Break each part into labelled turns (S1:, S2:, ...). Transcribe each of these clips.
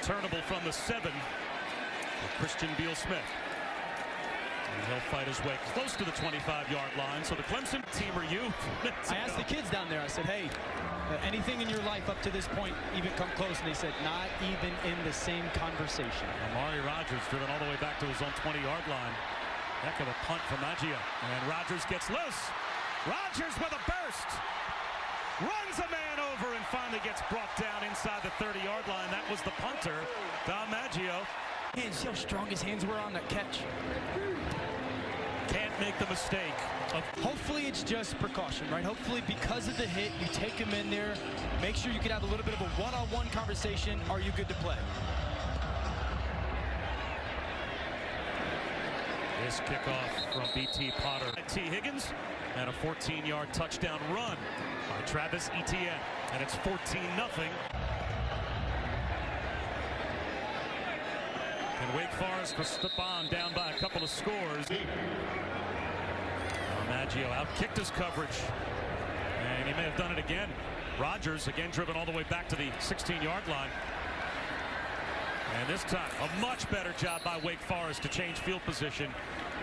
S1: Returnable from the 7 for Christian Beal-Smith. And he'll fight his way close to the 25-yard line. So the Clemson team are you.
S2: I asked the kids down there, I said, hey, anything in your life up to this point even come close? And they said, not even in the same conversation.
S1: Amari Rodgers driven all the way back to his own 20-yard line. Heck of a punt from Maggio. And Rodgers gets loose. Rodgers with a burst. Runs a man over and finally gets brought down inside the 30-yard line. That was the punter, Don Maggio.
S2: And see how strong his hands were on that catch.
S1: Can't make the mistake of...
S2: Hopefully it's just precaution, right? Hopefully because of the hit, you take him in there, make sure you can have a little bit of a one-on-one conversation. Are you good to play?
S1: This kickoff from B.T. Potter. T. Higgins and a 14-yard touchdown run by Travis Etienne. And it's 14-0. And Wake Forest respond down by a couple of scores. Maggio out-kicked his coverage. And he may have done it again. Rodgers again driven all the way back to the 16-yard line. And this time, a much better job by Wake Forest to change field position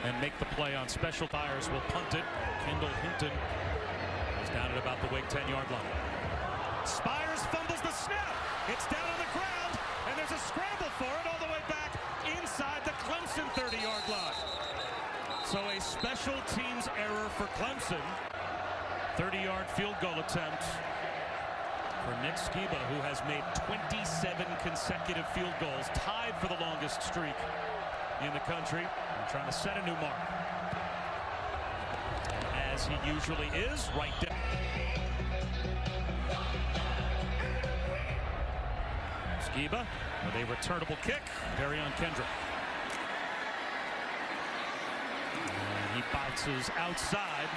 S1: and make the play on special. Fires will punt it. Kendall Hinton is down at about the Wake 10-yard line. Spires fumbles the snap. It's down on the ground, and there's a scramble for it all the way back inside the Clemson 30-yard line. So a special teams error for Clemson. 30-yard field goal attempt for Nick Skiba, who has made 27 consecutive field goals, tied for the longest streak in the country, and trying to set a new mark. As he usually is, right down. Skiba with a returnable kick. Darion Kendrick. And he bounces outside.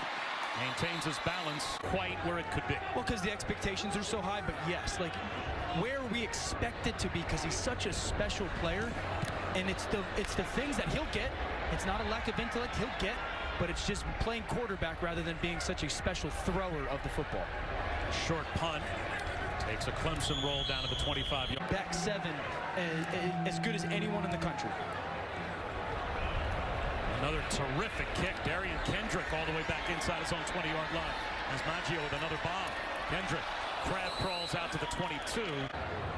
S1: Maintains his balance quite where it could be.
S2: Well, because the expectations are so high, but yes, like where we expect it to be, because he's such a special player, and it's the things that he'll get. It's not a lack of intellect, he'll get, but it's just playing quarterback rather than being such a special thrower of the football.
S1: Short punt takes a Clemson roll down to the 25-yard.
S2: Back 7, as good as anyone in the country.
S1: Another terrific kick. Darion Kendrick all the way back inside his own 20-yard line. As Maggio with another bomb. Kendrick crab crawls out to the 22.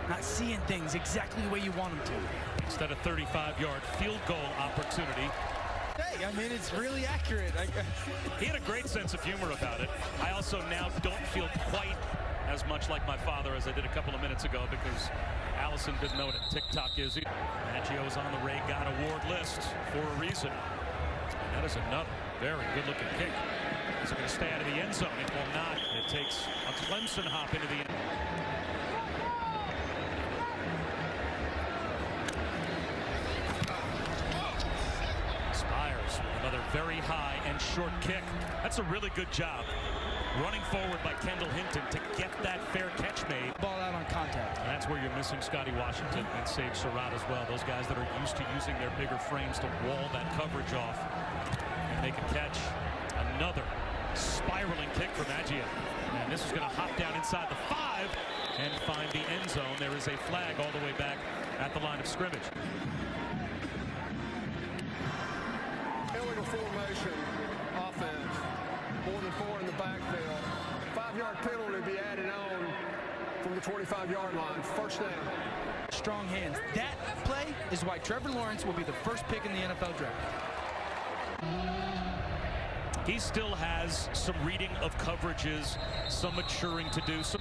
S2: Not seeing things exactly the way you want him to.
S1: Instead of 35-yard field goal opportunity.
S2: Hey, I mean, it's really accurate.
S1: He had a great sense of humor about it. I also now don't feel quite as much like my father as I did a couple of minutes ago, because Allison didn't know what a TikTok is. Maggio's on the Ray God Award list for a reason. That is another very good-looking kick. Is it going to stay out of the end zone? It will not. It takes a Clemson hop into the end. Spires with another very high and short kick. That's a really good job. Running forward by Kendall Hinton to get that fair catch made.
S2: Ball out on contact.
S1: And that's where you're missing Scotty Washington and Sage Surratt as well. Those guys that are used to using their bigger frames to wall that coverage off and make a catch. Another spiraling kick for Maggio. And this is going to hop down inside the 5 and find the end zone. There is a flag all the way back at the line of scrimmage.
S3: Illegal formation offense. More than 4 in the backfield. 5-yard penalty be added on from the 25-yard line. First down.
S2: Strong hands. That play is why Trevor Lawrence will be the first pick in the NFL draft.
S1: He still has some reading of coverages, some maturing to do. 2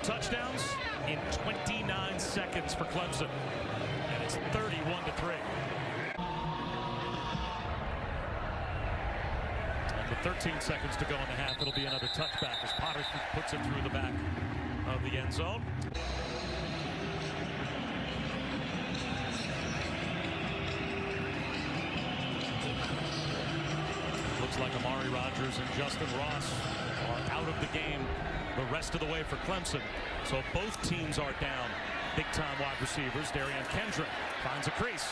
S1: touchdowns in 29 seconds for Clemson. And it's 31-3. And with 13 seconds to go in the half, it'll be another touchback as Potter puts it through the back of the end zone. Looks like Amari Rodgers and Justin Ross are out of the game the rest of the way for Clemson. So both teams are down big-time wide receivers. Darion Kendrick finds a crease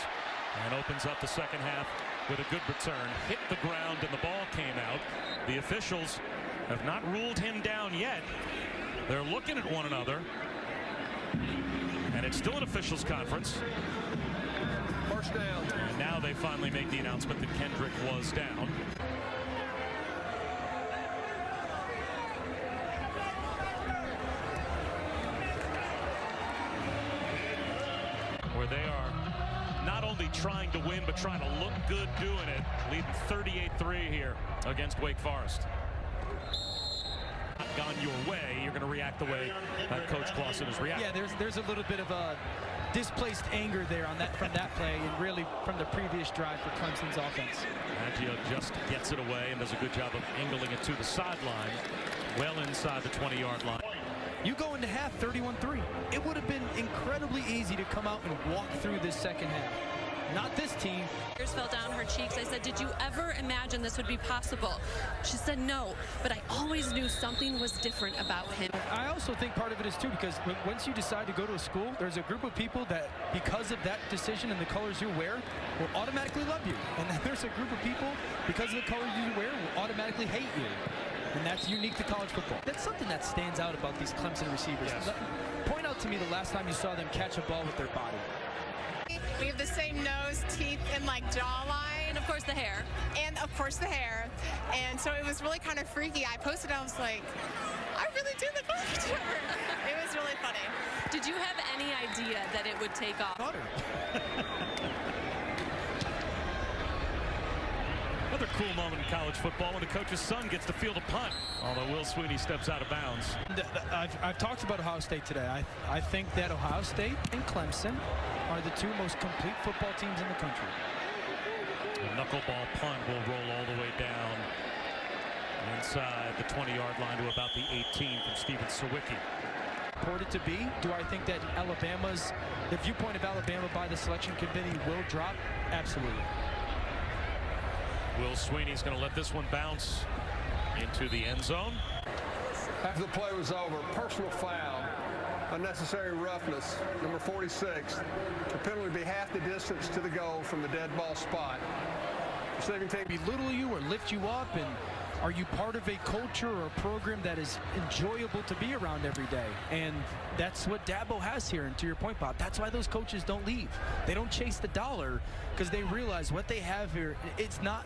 S1: and opens up the second half with a good return. Hit the ground and the ball came out. The officials have not ruled him down yet. They're looking at one another. And it's still an officials conference.
S3: First down.
S1: And now they finally make the announcement that Kendrick was down. Where they are not only trying to win, but trying to look good doing it. Leading 38-3 here against Wake Forest. Not gone your way, you're going to react the way that Coach Clawson is reacting.
S2: Yeah, there's a little bit of a displaced anger there on that from that play, and really from the previous drive for Clemson's offense.
S1: Maggio just gets it away and does a good job of angling it to the sideline, well inside the 20-yard line.
S2: You go into half 31-3. It would have been incredibly easy to come out and walk through this second half. Not this team.
S4: Tears fell down her cheeks. I said, did you ever imagine this would be possible? She said no, but I always knew something was different about him.
S2: I also think part of it is too because once you decide to go to a school, there's a group of people that because of that decision and the colors you wear will automatically love you. And then there's a group of people because of the colors you wear will automatically hate you. And that's unique to college football. That's something that stands out about these Clemson receivers.
S1: Yes.
S2: Point out to me the last time you saw them catch a ball with their body.
S5: We have the same nose, teeth, and like jawline.
S4: And of course the hair.
S5: And of course the hair. And so it was really kind of freaky. I posted, I was like, I really do look like each other. It was really funny.
S4: Did you have any idea that it would take off?
S1: Another cool moment in college football when the coach's son gets to field a punt, although Will Sweeney steps out of bounds.
S2: I've talked about Ohio State today. I think that Ohio State and Clemson are the two most complete football teams in the country.
S1: The knuckleball punt will roll all the way down inside the 20-yard line to about the 18 from Steven Sawicki.
S2: Reported to be, do I think that the viewpoint of Alabama by the selection committee will drop? Absolutely.
S1: Will Sweeney's going to let this one bounce into the end zone.
S3: After the play was over, personal foul, unnecessary roughness, number 46. The penalty would be half the distance to the goal from the dead ball spot. Receiving team
S2: Belittle you or lift you up, and are you part of a culture or a program that is enjoyable to be around every day? And that's what Dabo has here. And to your point, Bob, that's why those coaches don't leave. They don't chase the dollar because they realize what they have here, it's not